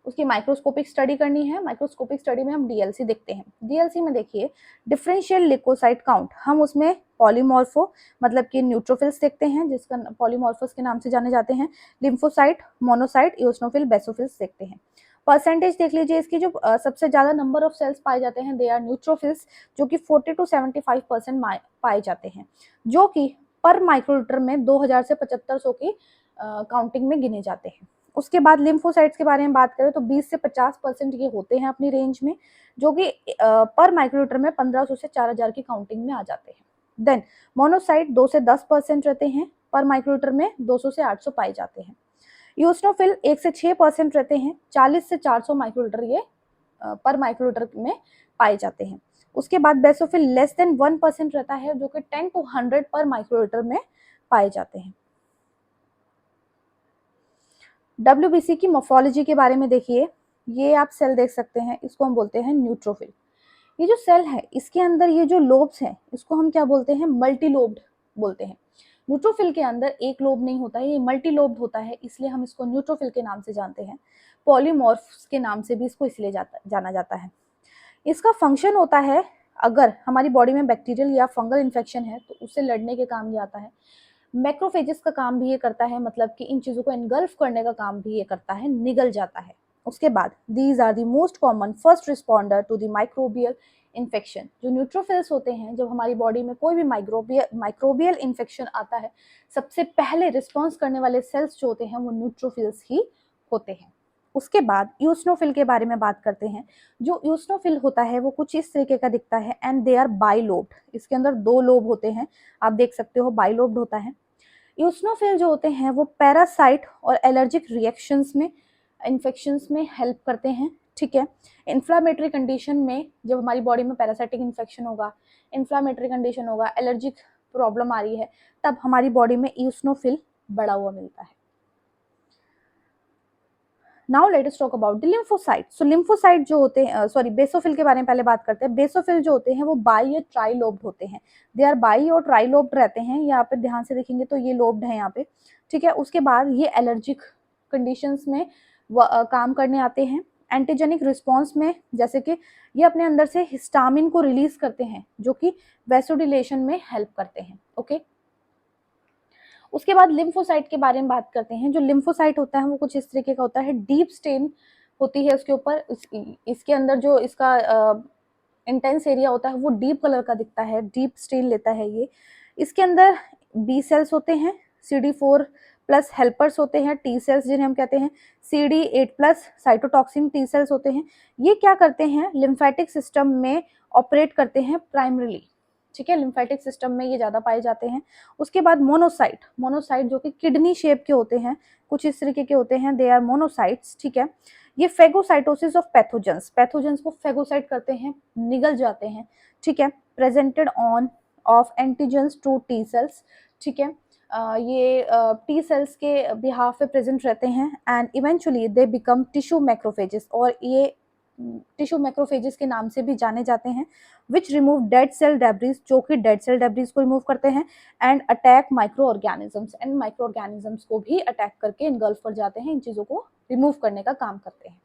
उसकी माइक्रोस्कोपिक स्टडी करनी है. माइक्रोस्कोपिक स्टडी में हम डीएलसी देखते हैं. डीएलसी में देखिए डिफरेंशियल लिकोसाइट काउंट. हम उसमें पॉलीमॉर्फो मतलब कि न्यूट्रोफिल्स देखते हैं, जिसका पॉलीमॉर्फोस के नाम से जाने जाते हैं. लिम्फोसाइट, मोनोसाइट, इओसिनोफिल, बेसोफिल्स देखते हैं. परसेंटेज देख लीजिए इसकी. जो सबसे ज्यादा नंबर ऑफ सेल्स पाए जाते हैं दे आर न्यूट्रोफिल्स, जो कि 40 to 75% पाए जाते हैं, जो कि पर माइक्रोलीटर में 2000 से 7500 की काउंटिंग में गिने जाते हैं. उसके बाद लिम्फोसाइट्स के बारे में बात करें तो 20 से 50% ये होते हैं अपनी रेंज में, जो कि पर माइक्रोलीटर में 1500 से 4000 की काउंटिंग में आ जाते हैं. देन मोनोसाइट 2 से 10% रहते हैं, पर माइक्रोलीटर में 200 से 800 पाए जाते हैं. यूस्नोफिल 1 से 6% रहते हैं, 40 से 400 माइक्रोलीटर ये पर माइक्रोलीटर में पाए जाते हैं. उसके बाद बेसोफिल लेस देन 1% रहता है, जो कि 10 to 100 पर माइक्रोलीटर में पाए जाते हैं. WBC की मॉर्फोलॉजी के बारे में देखिए, ये आप सेल देख सकते हैं, इसको हम बोलते हैं न्यूट्रोफिल। ये जो सेल है इसके अंदर ये जो लोब्स हैं इसको हम क्या बोलते हैं, मल्टी लोब्ड बोलते हैं। न्यूट्रोफिल के अंदर एक लोब नहीं होता है, ये मल्टी लोब्ड होता है, इसलिए हम इसको न्यूट्रोफिल के नाम से जानते हैं। पॉलीमॉर्फ्स के नाम से भी इसको इसलिए जाना जाता है। इसका फंक्शन होता है, अगर हमारी बॉडी में बैक्टीरियल या फंगल इन्फेक्शन है तो उससे लड़ने के काम ये आता है। मैक्रोफेजेस का काम भी ये करता है, मतलब कि इन चीज़ों को इनगल्फ करने का काम भी ये करता है, निगल जाता है। उसके बाद these are the most common first responder to the microbial infection. जो न्यूट्रोफिल्स होते हैं, जब हमारी बॉडी में कोई भी माइक्रोबियल इन्फेक्शन आता है, सबसे पहले रिस्पॉन्स करने वाले सेल्स जो होते हैं वो न्यूट्रोफिल्स ही होते हैं। उसके बाद यूस्नोफिल के बारे में बात करते हैं। जो यूस्नोफिल होता है वो कुछ इस तरीके का दिखता है, एंड दे आर बाइलोब्ड। इसके अंदर 2 लोब होते हैं, आप देख सकते हो, बाइलोब्ड होता है। यूस्नोफिल जो होते हैं वो पैरासाइट और एलर्जिक रिएक्शंस में, इन्फेक्शंस में हेल्प करते हैं, ठीक है। इन्फ्लामेटरी कंडीशन में, जब हमारी बॉडी में पैरासाइटिक इन्फेक्शन होगा, इन्फ्लामेटरी कंडीशन होगा, एलर्जिक प्रॉब्लम आ रही है, तब हमारी बॉडी में यूस्नोफिल बढ़ा हुआ मिलता है। Now let us talk about the lymphocyte. So lymphocyte जो होते हैं, सॉरी, बेसोफिल के बारे में पहले बात करते हैं। बेसोफिल जो होते हैं वो बाई या ट्राई लोब्ड होते हैं। दे आर बाई और ट्राई लोब्ड रहते हैं। यहाँ पे ध्यान से देखेंगे तो ये लोब्ड है यहाँ पे, ठीक है। उसके बाद ये एलर्जिक कंडीशंस में काम करने आते हैं। एंटीजेनिक रिस्पॉन्स में, जैसे कि ये अपने अंदर से हिस्टामिन को रिलीज करते हैं जो कि वैसोडिलेशन में हेल्प करते हैं, ओके। उसके बाद लिम्फोसाइट के बारे में बात करते हैं। जो लिम्फोसाइट होता है वो कुछ इस तरीके का होता है, डीप स्टेन होती है उसके ऊपर। इसके अंदर जो इसका इंटेंस एरिया होता है वो डीप कलर का दिखता है, डीप स्टेन लेता है ये। इसके अंदर बी सेल्स होते हैं, CD4 प्लस हेल्पर्स होते हैं, टी सेल्स जिन्हें हम कहते हैं, CD8 plus cytotoxin T cells होते हैं। ये क्या करते हैं, लिम्फेटिक सिस्टम में ऑपरेट करते हैं प्राइमरीली, ठीक है। लिम्फेटिक सिस्टम में ये ज़्यादा पाए जाते हैं। उसके बाद मोनोसाइट, मोनोसाइट जो कि किडनी शेप के होते हैं, कुछ इस तरीके के होते हैं, दे आर मोनोसाइट्स, ठीक है। ये फेगोसाइटोसिस ऑफ पैथोजेंस, पैथोजेंस को फेगोसाइट करते हैं, निगल जाते हैं, ठीक है। Presented on of antigens to T cells, ठीक है। ये टी सेल्स के बिहाफ पे प्रेजेंट रहते हैं, and eventually they become tissue macrophages, और ये टिश्यू मैक्रोफेजेस के नाम से भी जाने जाते हैं, विच रिमूव डेड सेल डेब्रिज, जो कि डेड सेल डेब्रिज को रिमूव करते हैं, and attack micro organisms, and micro organisms को भी अटैक करके इनगल्फ कर जाते हैं, इन चीज़ों को रिमूव करने का काम करते हैं।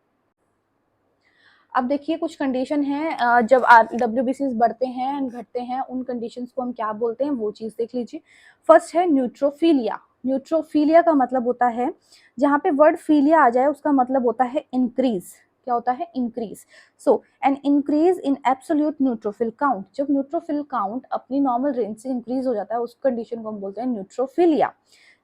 अब देखिए कुछ कंडीशन है, जब WBCs बढ़ते हैं एंड घटते हैं, उन कंडीशंस को हम क्या बोलते हैं वो चीज़ देख लीजिए। फर्स्ट है न्यूट्रोफीलिया। न्यूट्रोफीलिया का मतलब होता है, जहाँ पे वर्ड फीलिया आ जाए उसका मतलब होता है इंक्रीज। क्या होता है, increase. So an increase in absolute neutrophil count, जब न्यूट्रोफिल काउंट अपनी नॉर्मल रेंज से इंक्रीज हो जाता है उस कंडीशन को हम बोलते हैं न्यूट्रोफीलिया,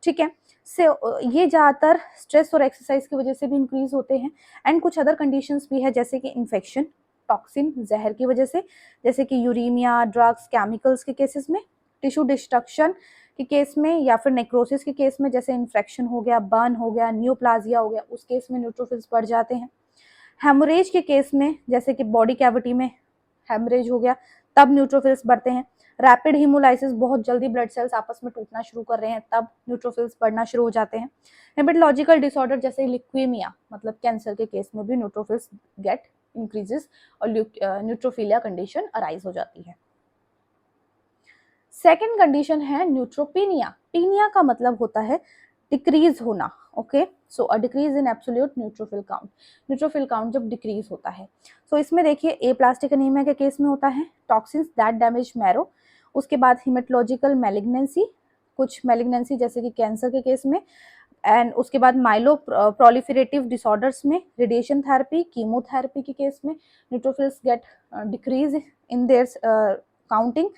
ठीक है। से ये ज़्यादातर स्ट्रेस और एक्सरसाइज की वजह से भी इंक्रीज होते हैं, एंड कुछ अदर कंडीशंस भी है, जैसे कि इन्फेक्शन, टॉक्सिन, जहर की वजह से, जैसे कि यूरेमिया, ड्रग्स, केमिकल्स के केसेस में, टिश्यू डिस्ट्रक्शन के केस में, या फिर नेक्रोसिस के केस में, जैसे इन्फेक्शन हो गया, बर्न हो गया, न्यूप्लाजिया हो गया, उस केस में न्यूट्रोफिल्स बढ़ जाते हैं। हेमोरेज के केस में, जैसे कि बॉडी कैविटी में हेमरेज हो गया, तब न्यूट्रोफिल्स बढ़ते हैं। रैपिड हीमोलाइसिस, बहुत जल्दी ब्लड सेल्स आपस में टूटना शुरू कर रहे हैं, तब न्यूट्रोफिल्स बढ़ना शुरू हो जाते हैं। हेमेटोलॉजिकल डिसऑर्डर जैसे ल्यूकेमिया, मतलब कैंसर के केस में भी न्यूट्रोफिल्स गेट इंक्रीजेस और न्यूट्रोफिलिया कंडीशन अराइज हो जाती है। सेकेंड कंडीशन है न्यूट्रोपीनिया। पीनिया का मतलब होता है डिक्रीज होना, okay. So a decrease in absolute neutrophil count, neutrophil count जब डिक्रीज होता है। सो इसमें देखिए एप्लास्टिक एनीमिया के केस में होता है टॉक्सिन्स दैट डैमेज मैरो। उसके बाद हिमेटोलॉजिकल मैलिग्नेंसी, कुछ मैलिग्नेंसी जैसे कि कैंसर के केस में, एंड उसके बाद माइलो प्रोलिफरेटिव डिसऑर्डर्स में, रेडिएशन थेरेपी, कीमोथेरेपी के केस में neutrophils gate decrease in their counting.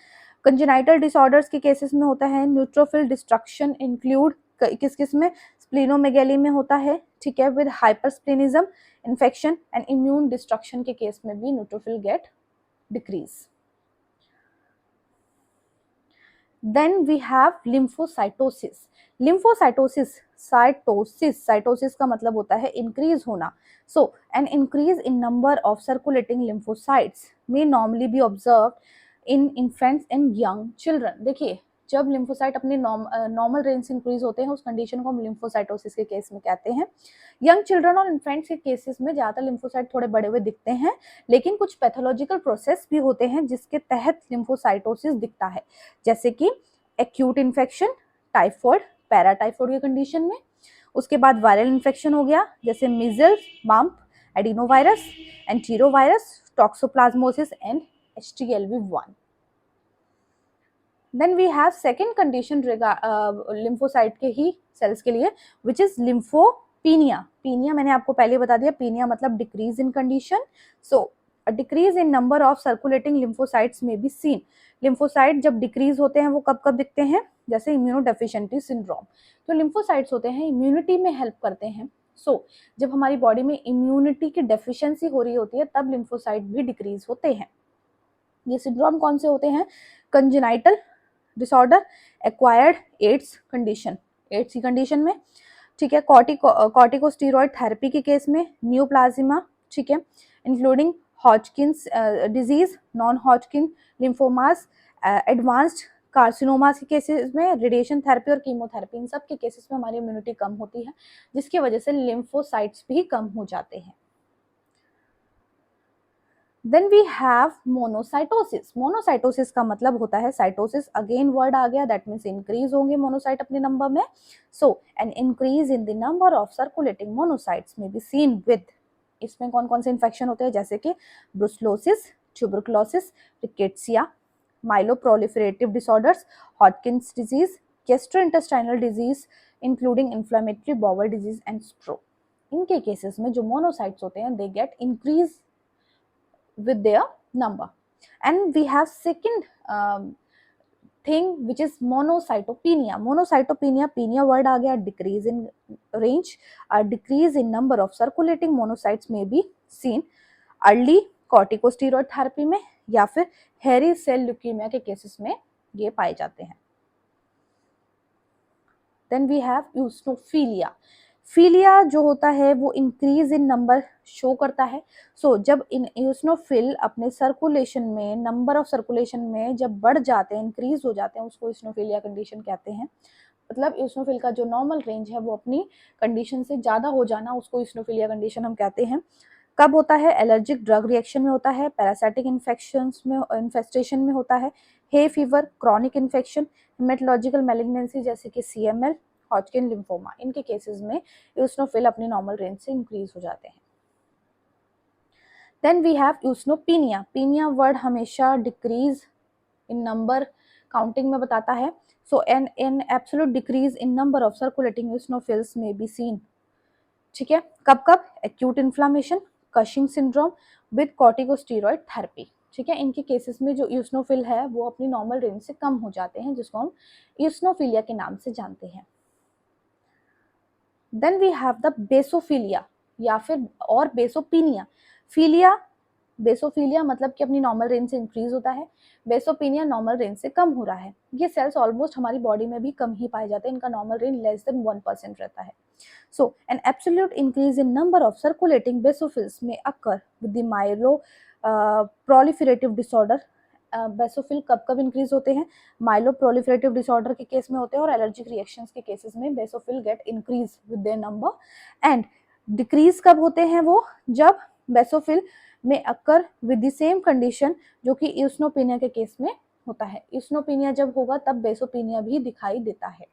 Congenital disorders के केसेस में होता है न्यूट्रोफिल डिस्ट्रक्शन, इंक्लूड किस किस में, स्प्लीनोमेगेली में होता है, ठीक है, with hypersplenism, infection and immune destruction के केस में भी neutrophil get decrease. Then we have lymphocytosis. Lymphocytosis, cytosis का मतलब होता है इंक्रीज होना। So an increase in number of circulating lymphocytes may normally be observed in infants and young children. देखिए जब लिम्फोसाइट अपने नॉर्मल रेंज से इंक्रीज होते हैं उस कंडीशन को हम लिम्फोसाइटोसिस के केस में कहते हैं। यंग चिल्ड्रन और इन्फेंट्स के केसेस में ज़्यादातर लिम्फोसाइट थोड़े बड़े हुए दिखते हैं, लेकिन कुछ पैथोलॉजिकल प्रोसेस भी होते हैं जिसके तहत लिम्फोसाइटोसिस दिखता है, जैसे कि एक्यूट इन्फेक्शन, टाइफॉइड, पैराटाइफॉइड के कंडीशन में। उसके बाद वायरल इन्फेक्शन हो गया जैसे measles, mump, adenovirus, enterovirus, toxoplasmosis and HTLV-1. Then we have second condition lymphocyte के ही cells के लिए, which is lymphopenia. Penia मैंने आपको पहले बता दिया, penia मतलब decrease in condition. So a decrease in number of circulating lymphocytes may be seen. lymphocyte जब decrease होते हैं वो कब कब दिखते हैं, जैसे immunodeficiency syndrome. तो lymphocytes होते हैं immunity में help करते हैं. जब हमारी बॉडी में इम्यूनिटी की डेफिशिएंसी हो रही होती है तब लिम्फोसाइट भी डिक्रीज होते हैं। ये सिंड्रोम कौन से होते हैं? Congenital disorder, acquired AIDS condition, AIDS की कंडीशन में, ठीक है, कॉर्टिकोस्टेरॉइड थेरेपी के केस में, न्यूप्लाज्मा, ठीक है, including Hodgkin's disease, non Hodgkin lymphomas, advanced carcinomas के केसेस में, रेडिएशन थेरेपी और कीमोथेरेपी, इन सब के केसेस में हमारी इम्यूनिटी कम होती है जिसकी वजह से लिम्फोसाइट्स भी कम हो जाते हैं। Then we have monocytosis. Monocytosis का मतलब होता है साइटोसिस, अगेन वर्ड आ गया, दैट मीन्स इंक्रीज होंगे मोनोसाइट अपने नंबर में। An increase in the number of circulating monocytes may be seen with, इसमें कौन कौन से इन्फेक्शन होते हैं, जैसे कि brucellosis, tuberculosis, rickettsia, myeloproliferative disorders, Hodgkin's disease, gastrointestinal disease including inflammatory bowel disease and stroke. इनके केसेस में जो मोनोसाइट्स होते हैं they get increase with their number. And we have second thing which is monocytopenia. Monocytopenia, penia word आ गया, decrease in range, a decrease in number of circulating monocytes may be seen early corticosteroid therapy में या फिर hairy cell leukemia के cases में ये पाए जाते हैं। Then we have eosinophilia. Philia जो होता है वो इंक्रीज इन नंबर शो करता है। जब इओसिनोफिल अपने सर्कुलेशन में, नंबर ऑफ सर्कुलेशन में जब बढ़ जाते हैं, इंक्रीज हो जाते हैं, उसको इओसिनोफिलिया कंडीशन कहते हैं। मतलब इओसिनोफिल का जो नॉर्मल रेंज है वो अपनी कंडीशन से ज़्यादा हो जाना, उसको इओसिनोफिलिया कंडीशन हम कहते हैं। कब होता है? एलर्जिक ड्रग रिएक्शन में होता है, पैरासाइटिक इन्फेक्शंस में, इन्फेस्टेशन में होता है, hay fever, chronic infection, haematological malignancy जैसे कि CML, हॉजकिन लिम्फोमा, इनके केसेस में इओसिनोफिल अपनी नॉर्मल रेंज से इंक्रीज हो जाते हैं। Then we have eosinopenia. Penia word हमेशा डिक्रीज इन नंबर काउंटिंग में बताता है। An absolute decrease in number of circulating eosinophils may be seen, ठीक है, कब कब? Acute inflammation, Cushing syndrome with corticosteroid therapy, ठीक है। इनके केसेस में जो इओसिनोफिल है वो अपनी नॉर्मल रेंज से कम हो जाते हैं, जिसको हम इओसिनोफिलिया के नाम से जानते हैं। Then we have the basophilia या फिर और बेसोपीनिया। फीलिया, बेसोफिलिया मतलब कि अपनी नॉर्मल रेंज से इंक्रीज होता है, बेसोपीनिया नॉर्मल रेंज से कम हो रहा है। ये सेल्स ऑलमोस्ट हमारी बॉडी में भी कम ही पाए जाते हैं, इनका नॉर्मल रेंज लेस देन 1% रहता है। An absolute increase in number of circulating basophils may occur with the myelo proliferative disorder. Basophil कब कब इंक्रीज होते हैं? माइलो प्रोलिफरेटिव डिसऑर्डर के केस में होते हैं और एलर्जिक रिएक्शंस के केसेस में basophil get increase with their number. And decrease कब होते हैं वो? जब basophil may occur with the same condition जो कि इओसिनोपेनिया के केस में होता है। इओसिनोपेनिया जब होगा तब बेसोपेनिया भी दिखाई देता है।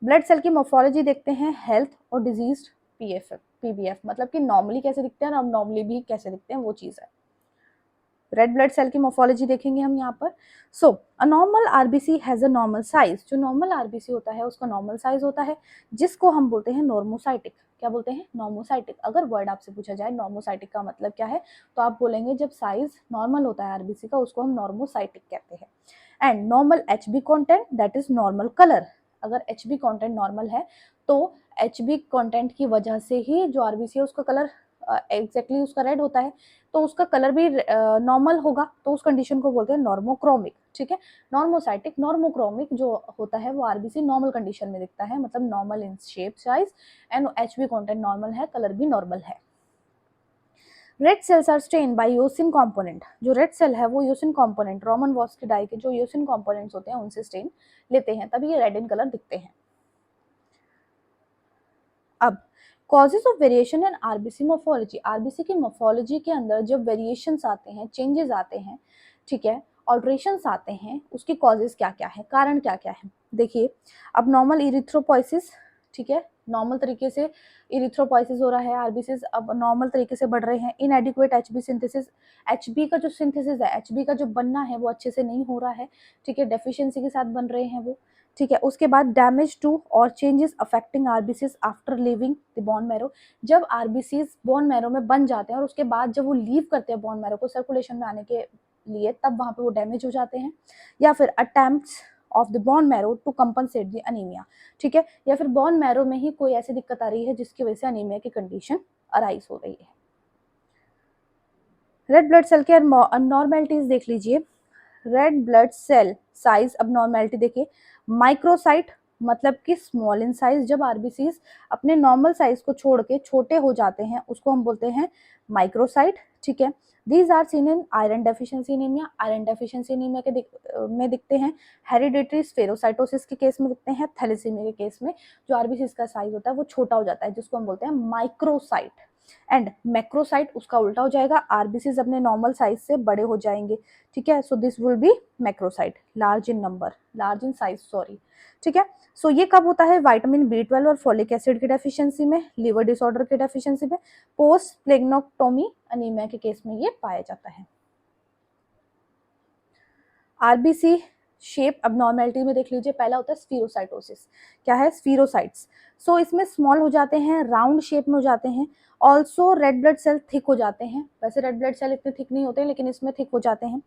ब्लड सेल की मोर्फोलॉजी देखते हैं, हेल्थ और डिजीज PBF मतलब कि नॉर्मली कैसे दिखते हैं और अबनॉर्मली भी कैसे दिखते हैं वो चीज़ है। रेड ब्लड सेल की मोर्फोलॉजी देखेंगे हम यहाँ पर। A normal RBC has a normal size. जो नॉर्मल RBC होता है उसका नॉर्मल साइज होता है, जिसको हम बोलते हैं नॉर्मोसाइटिक। क्या बोलते हैं? नॉर्मोसाइटिक। अगर वर्ड आपसे पूछा जाए नॉर्मोसाइटिक का मतलब क्या है, तो आप बोलेंगे जब साइज नॉर्मल होता है RBC का उसको हम नॉर्मोसाइटिक कहते हैं। And normal HB content, that is normal colour. अगर HB कंटेंट नॉर्मल है तो HB कंटेंट की वजह से ही जो RBC है उसका कलर एग्जैक्टली उसका रेड होता है, तो उसका कलर भी नॉर्मल होगा, तो उस कंडीशन को बोलते हैं नॉर्मोक्रोमिक, ठीक है। नॉर्मोसाइटिक, नॉर्मोक्रोमिक जो होता है वो RBC नॉर्मल कंडीशन में दिखता है, मतलब normal in shape size, and HB content normal है, कलर भी नॉर्मल है। Red cells are stain by eosin component, जो रेड सेल है वो योसिन कंपोनेंट, रोमन वॉल्स की डाई के जो योसिन कंपोनेंट्स होते हैं उनसे स्टेन लेते हैं, तभी ये रेड इन कलर दिखते हैं। अब causes of variation in RBC morphology, RBC की मोर्फोलॉजी के अंदर जब वेरिएशंस आते हैं, चेंजेस आते हैं, ठीक है, ऑल्ट्रेशंस आते हैं, उसकी कॉजेज क्या क्या है, कारण क्या क्या है। देखिए, अब नॉर्मल इरिथ्रोपोइसिस, ठीक है, नॉर्मल तरीके से इरिथ्रोपोइसिस हो रहा है, आरबीसीज अब नॉर्मल तरीके से बढ़ रहे हैं। इनएडिक्वेट एचबी सिंथेसिस, एचबी का जो सिंथेसिस है, एचबी का जो बनना है वो अच्छे से नहीं हो रहा है, ठीक है, डेफिशिएंसी के साथ बन रहे हैं वो, ठीक है। उसके बाद डैमेज टू और changes affecting RBCs after living the bone marrow, जब आरबीसीज बोन मैरो में बन जाते हैं और उसके बाद जब वो लीव करते हैं बोन मैरो को सर्कुलेशन में आने के लिए, तब वहां पे वो डैमेज हो जाते हैं। या फिर attempts of the bone marrow to compensate the anaemia, ठीक है, या फिर बोन मैरो में ही कोई ऐसी दिक्कत आ रही है जिसकी वजह से अनीमिया की कंडीशन अराइज हो रही है। रेड ब्लड सेल के अननॉर्मेलिटीज देख लीजिए। Red blood cell size abnormality देखिए, माइक्रोसाइट मतलब कि स्मॉल इन साइज, जब आरबीसीज अपने नॉर्मल साइज को छोड़ के छोटे हो जाते हैं उसको हम बोलते हैं माइक्रोसाइट, ठीक है। These are seen in iron deficiency anaemia, iron deficiency anaemia के में दिखते हैं। हेरिडेटरी स्फेरोसाइटोसिस के केस में दिखते हैं। थैलेसीमिया के केस में जो आरबीसीज का साइज होता है वो छोटा हो जाता है, जिसको हम बोलते हैं माइक्रोसाइट। एंड मैक्रोसाइट उसका उल्टा हो जाएगा, आरबीसीज अपने नॉर्मल साइज से बड़े हो जाएंगे, ठीक है। So this will be macrocyte, large in number, large in size, sorry, ठीक है। सो ये कब होता है, विटामिन बी 12 और फोलिक एसिड की डेफिशिएंसी में, लिवर डिसऑर्डर की डेफिशिएंसी में, पोस्ट प्लेग्नोक्टोमी अनीमिया के केस में ये पाया जाता है। आरबीसी शेप अबनॉर्मेलिटी में देख लीजिए, पहला होता है स्फीरोसाइटोसिस। क्या है, स्फीरोसाइट्स। सो इसमें स्मॉल हो जाते हैं, राउंड शेप में हो जाते हैं। Also red blood cell thick हो जाते हैं, वैसे रेड ब्लड सेल इतने थिक नहीं होते हैं लेकिन इसमें थिक हो जाते हैं।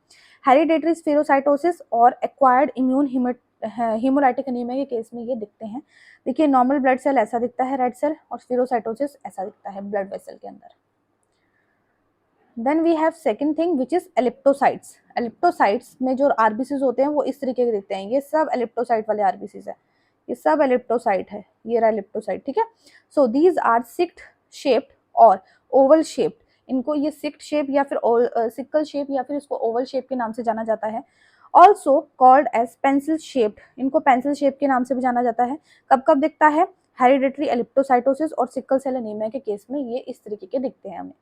हेरिडेटरी स्फीरोसाइटोसिस और एक्वायर्ड इम्यून हीमोलाइटिक एनीमिया के केस में ये दिखते हैं। देखिए, नॉर्मल ब्लड सेल ऐसा दिखता है रेड सेल, और स्फीरोसाइटोसिस ऐसा दिखता है ब्लड वेसल के अंदर। Then we have second thing which is elliptocytes. Elliptocytes में जो आरबीसीज होते हैं वो इस तरीके के दिखते हैं, ये सब एलिप्टोसाइट वाले आरबीसीज है, ये सब एलिप्टोसाइट है, ये रहा एलिप्टोसाइट, ठीक है। So these are sickle shaped और ओवल शेप्ड, इनको ये सिक्ड शेप या फिर सिक्कल शेप या फिर इसको ओवल शेप के नाम से जाना जाता है। Also called as pencil shaped, इनको पेंसिल शेप के नाम से भी जाना जाता है। कब कब दिखता है, हेरिडेटरी एलिप्टोसाइटोसिस और सिक्कल सेल एनीमिया के केस में ये इस तरीके के दिखते हैं हमें।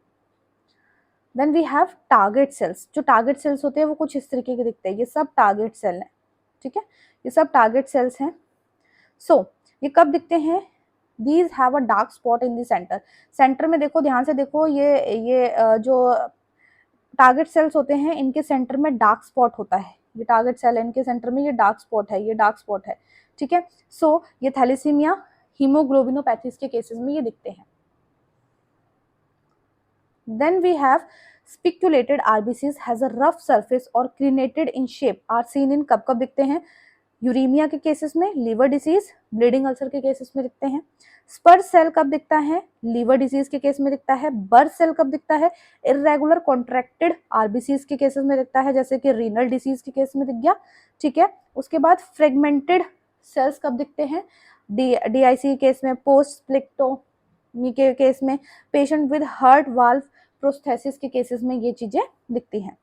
Then we have target cells, जो टारगेट सेल्स होते हैं वो कुछ इस तरीके के दिखते हैं, ये सब टारगेट सेल हैं, ठीक है, ये सब टारगेट सेल्स हैं। सो ये कब दिखते हैं, these have a dark spot in the centre, centre में देखो, ध्यान से देखो, ये जो टारगेट सेल्स होते हैं इनके सेंटर में डार्क स्पॉट होता है, ये टारगेट सेल है, इनके सेंटर में ये डार्क स्पॉट है, ये डार्क स्पॉट है, ठीक है। सो ये थैलेसीमिया, हीमोग्लोबिनोपैथीज के केसेस में ये दिखते हैं। Then we have spiculated RBCs has a rough surface और crenated in shape are seen in कब कब दिखते हैं, यूरीमिया के केसेस में, लीवर डिसीज, ब्लीडिंग अल्सर के केसेस में दिखते हैं। स्पर सेल कब दिखता है, लीवर डिसीज के केस में दिखता है। बर्थ सेल कब दिखता है, इरेगुलर कॉन्ट्रैक्टेड आरबीसीज के केसेस में दिखता है, जैसे कि रीनल डिसीज के केस में दिख गया, ठीक है। उसके बाद फ्रेगमेंटेड सेल्स कब दिखते हैं, डीआईसी के केस में, पोस्ट प्लेक्टोमी के केस में, patient with heart valve prosthesis के केसेस में ये चीजें दिखती हैं।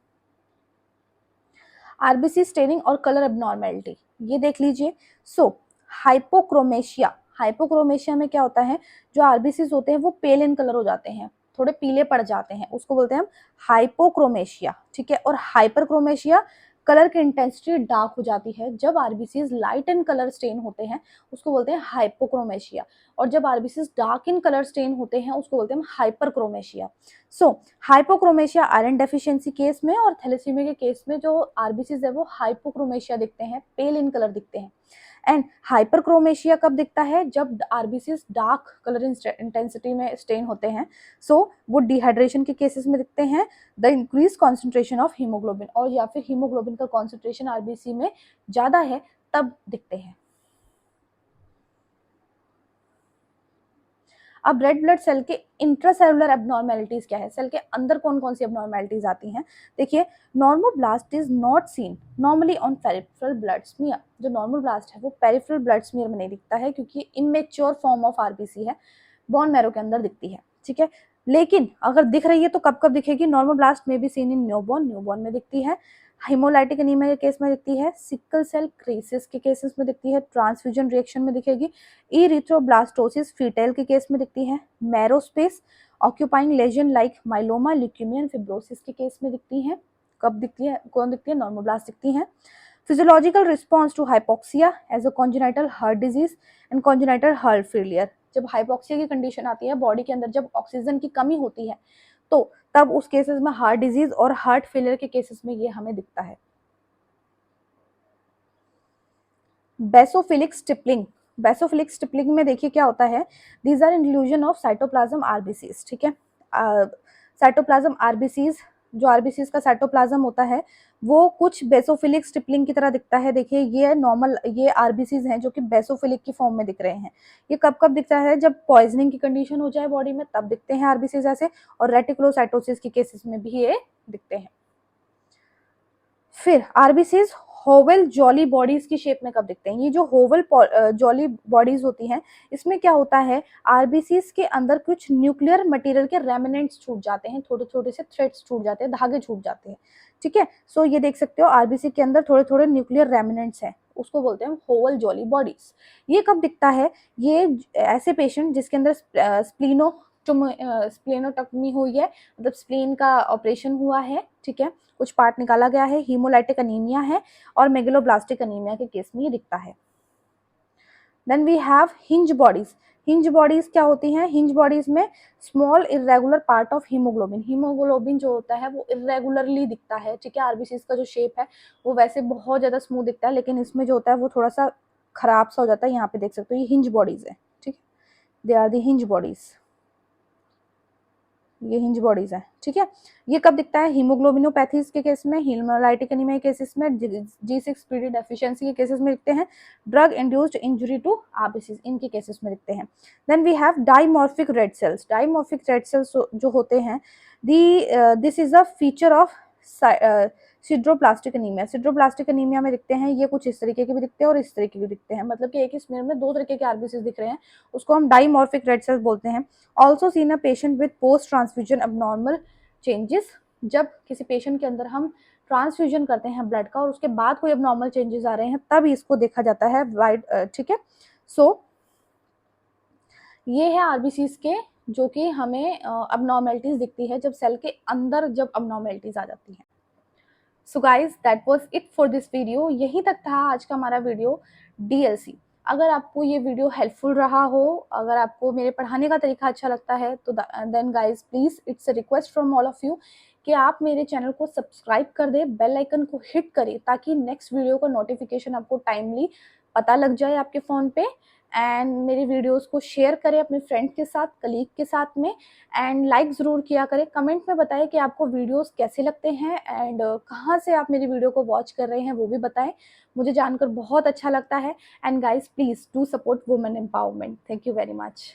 आरबीसी स्टेनिंग और कलर एबनॉर्मेलिटी, ये देख लीजिए। सो हाइपोक्रोमेशिया, हाइपोक्रोमेशिया में क्या होता है, जो आरबीसीज होते हैं वो पेल इन कलर हो जाते हैं, थोड़े पीले पड़ जाते हैं, उसको बोलते हैं हम हाइपोक्रोमेशिया, ठीक है। और हाइपरक्रोमेशिया, कलर की इंटेंसिटी डार्क हो जाती है, जब RBCs light in colour stain होते हैं उसको बोलते हैं हाइपोक्रोमेशिया, और जब RBCs dark in colour stain होते हैं उसको बोलते हैं hyperchromasia. So hypochromasia iron deficiency case में और थैलेसीमिया के केस में जो आरबीसीज है वो हाइपोक्रोमेशिया दिखते हैं, पेल इन कलर दिखते हैं। एंड हाइपरक्रोमेशिया कब दिखता है, जब आरबीसीज डार्क कलर इंटेंसिटी में स्टेन होते हैं। सो वो डिहाइड्रेशन के केसेस में दिखते हैं, the increase concentration of haemoglobin, और या फिर हीमोग्लोबिन का कॉन्सेंट्रेशन आरबीसी में ज्यादा है तब दिखते हैं। अब रेड ब्लड सेल के इंट्रासेलुलर एबनॉर्मेलिटीज क्या है, सेल के अंदर कौन कौन सी एबनॉर्मेलिटीज आती हैं, देखिए। Normoblast is not seen normally on peripheral blood smear, जो नॉर्मोब्लास्ट है वो पेरिफेरल ब्लड स्मीयर में नहीं दिखता है क्योंकि इमेच्योर फॉर्म ऑफ आरबीसी है, बोन मैरो के अंदर दिखती है, ठीक है। लेकिन अगर दिख रही है तो कब कब दिखेगी, नॉर्मोब्लास्ट में भी सीन इन न्यूबॉर्न, न्यूबॉर्न में दिखती है, हेमोलाइटिक एनीमिया के केस में दिखती है, सिकल सेल क्राइसिस के केसेस में दिखती है, ट्रांसफ्यूजन रिएक्शन में दिखेगी, इरिथ्रोब्लास्टोसिस फीटेल के केस में दिखती है, marrow space occupying lesion like myeloma, leukaemia and fibrosis के केस में दिखती है। कब दिखती है, कौन दिखती है, नॉर्मोब्लास्ट दिखती है। Physiological response to hypoxia as a congenital heart disease and congenital heart failure, जब हाइपोक्सिया की कंडीशन आती है बॉडी के अंदर, जब ऑक्सीजन की कमी होती है तो तब उस केसेस में हार्ट डिजीज और हार्ट फेलियर के केसेस में ये हमें दिखता है। बेसोफिलिक स्टिपलिंग, बेसोफिलिक स्टिपलिंग में देखिए क्या होता है, these are inclusion of cytoplasm RBCs, ठीक है। साइटोप्लाज्म आरबीसीज, जो आरबीसीज का साइटोप्लाज्म होता है वो कुछ बेसोफिलिक स्टिपलिंग की तरह दिखता है। देखिए ये नॉर्मल, ये आरबीसीज हैं जो कि बेसोफिलिक की फॉर्म में दिख रहे हैं। ये कब कब दिखता है, जब पॉइजनिंग की कंडीशन हो जाए बॉडी में तब दिखते हैं आरबीसीज ऐसे, और रेटिकुलोसाइटोसिस के केसेस में भी ये दिखते हैं। फिर आरबीसीज होवल जॉली बॉडीज की शेप में कब दिखते हैं, ये जो होवल जॉली बॉडीज होती हैं इसमें क्या होता है, आरबीसीज के अंदर कुछ न्यूक्लियर मटेरियल के रेमिनेंट्स छूट जाते हैं, थोड़े थोड़े से थ्रेड्स छूट जाते हैं, धागे छूट जाते हैं, ठीक है। सो ये देख सकते हो आरबीसी के अंदर थोड़े थोड़े न्यूक्लियर रेमिनेंट्स हैं, उसको बोलते हैं होवल जॉली बॉडीज। ये कब दिखता है, ये ऐसे पेशेंट जिसके अंदर स्प्लेनोटॉमी हुई है, मतलब स्प्लीन का ऑपरेशन हुआ है, ठीक है, कुछ पार्ट निकाला गया है, हीमोलाइटिक अनीमिया है और मेगलोब्लास्टिक अनीमिया के केस में ये दिखता है। Then we have Heinz bodies. Heinz bodies क्या होती हैं, हिंज बॉडीज में small irregular part of haemoglobin, haemoglobin जो होता है वो इरेगुलरली दिखता है, ठीक है। आरबीसीज का जो शेप है वो वैसे बहुत ज्यादा स्मूथ दिखता है, लेकिन इसमें जो होता है वो थोड़ा सा खराब सा हो जाता है। यहाँ पे देख सकते हो ये हिंज बॉडीज है, ठीक है, they are the Heinz bodies, ये हिंज बॉडीज है, ठीक है। ये कब दिखता है, हीमोग्लोबिनोपैथीज के केस में, हीमोलाइटिक एनीमिया के केसेस में, G6PD डेफिशिएंसी के केसेस में दिखते हैं, drug induced injury to RBCs इनके केसेस में दिखते हैं। Then we have dimorphic red cells. Dimorphic red cells जो होते हैं, this is a feature of sideroblastic anaemia. Sideroblastic anaemia में दिखते हैं, ये कुछ इस तरीके के भी दिखते हैं और इस तरीके के दिखते हैं, मतलब कि एक ही स्मेयर में दो तरीके के आरबीसीज दिख रहे हैं, उसको हम डाइमॉर्फिक रेड सेल्स बोलते हैं। Also seen a patient with post transfusion abnormal changes, जब किसी पेशेंट के अंदर हम ट्रांसफ्यूजन करते हैं ब्लड का और उसके बाद कोई अबनॉर्मल चेंजेस आ रहे हैं तब इसको देखा जाता है वाइड, ठीक है। सो ये है आरबीसीज के, जो कि हमें अबनॉर्मेलिटीज दिखती है जब सेल के अंदर जब अबनॉर्मेलिटीज आ जाती हैं। So guys that was it for this video, यहीं तक था आज का हमारा वीडियो डीएलसी। अगर आपको ये वीडियो हेल्पफुल रहा हो, अगर आपको मेरे पढ़ाने का तरीका अच्छा लगता है तो then guys please it's a request from all of you कि आप मेरे चैनल को सब्सक्राइब कर दें, बेल आइकन को हिट करें ताकि नेक्स्ट वीडियो का नोटिफिकेशन आपको टाइमली पता लग जाए आपके फ़ोन पे। एंड मेरी वीडियोस को शेयर करें अपने फ्रेंड के साथ, कलीग के साथ में, एंड लाइक ज़रूर किया करें। कमेंट में बताएं कि आपको वीडियोस कैसे लगते हैं एंड कहाँ से आप मेरी वीडियो को वॉच कर रहे हैं वो भी बताएं, मुझे जानकर बहुत अच्छा लगता है। And guys please do support women empowerment. Thank you very much.